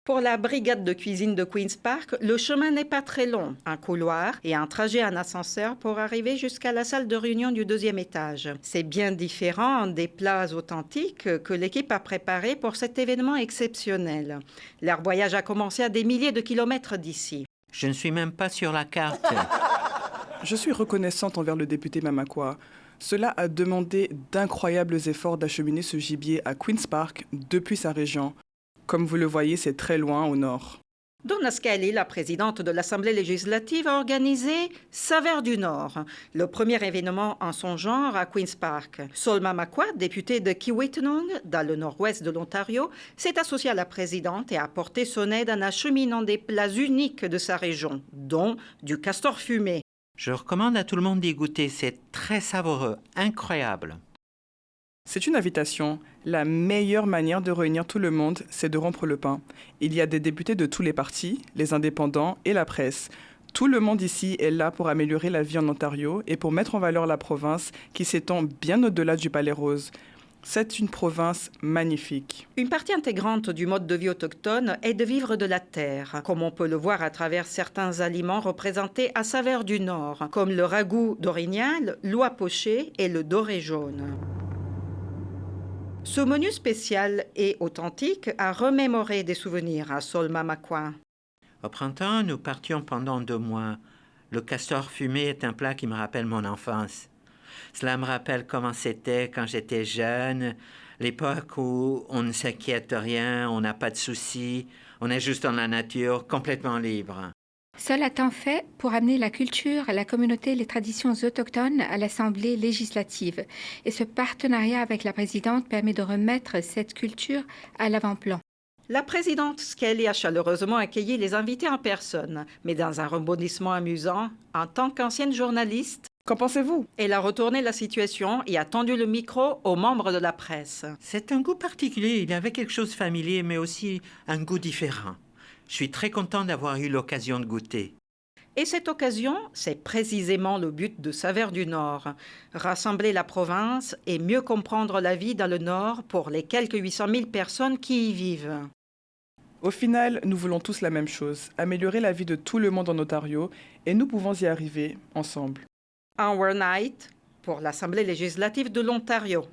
Pour la brigade de cuisine de Queen's Park, le chemin n'est pas très long. Un couloir et un trajet en ascenseur pour arriver jusqu'à la salle de réunion du deuxième étage. C'est bien différent des plats authentiques que l'équipe a préparés pour cet événement exceptionnel. Leur voyage a commencé à des milliers de kilomètres d'ici. Je ne suis même pas sur la carte. Je suis reconnaissante envers le député Mamakwa. Cela a demandé d'incroyables efforts d'acheminer ce gibier à Queen's Park depuis sa région. Comme vous le voyez, c'est très loin au nord. Donna Scully, la présidente de l'Assemblée législative, a organisé Saveurs du Nord, le premier événement en son genre à Queen's Park. Saul Mamakwa, député de Kiiwetinoong, dans le nord-ouest de l'Ontario, s'est associé à la présidente et a apporté son aide en acheminant des plats uniques de sa région, dont du castor fumé. Je recommande à tout le monde d'y goûter, c'est très savoureux, incroyable. C'est une invitation. La meilleure manière de réunir tout le monde, c'est de rompre le pain. Il y a des députés de tous les partis, les indépendants et la presse. Tout le monde ici est là pour améliorer la vie en Ontario et pour mettre en valeur la province qui s'étend bien au-delà du Palais Rose. C'est une province magnifique. Une partie intégrante du mode de vie autochtone est de vivre de la terre, comme on peut le voir à travers certains aliments représentés à Saveurs du Nord, comme le ragoût d'orignal, l'oie pochée et le doré jaune. Ce menu spécial et authentique a remémoré des souvenirs à Saul Mamakwa. Au printemps, nous partions pendant 2 mois. Le castor fumé est un plat qui me rappelle mon enfance. Cela me rappelle comment c'était quand j'étais jeune, l'époque où on ne s'inquiète de rien, on n'a pas de soucis, on est juste dans la nature, complètement libre. Seul a tant fait pour amener la culture, la communauté et les traditions autochtones à l'Assemblée législative. Et ce partenariat avec la présidente permet de remettre cette culture à l'avant-plan. La présidente Scully a chaleureusement accueilli les invités en personne, mais dans un rebondissement amusant, en tant qu'ancienne journaliste, Qu'en pensez-vous? elle a retourné la situation et a tendu le micro aux membres de la presse. C'est un goût particulier, il y avait quelque chose de familier, mais aussi un goût différent. Je suis très content d'avoir eu l'occasion de goûter. Et cette occasion, c'est précisément le but de Saveurs du Nord. Rassembler la province et mieux comprendre la vie dans le Nord pour les quelques 800 000 personnes qui y vivent. Au final, nous voulons tous la même chose, améliorer la vie de tout le monde en Ontario, et nous pouvons y arriver ensemble. Our Night pour l'Assemblée législative de l'Ontario.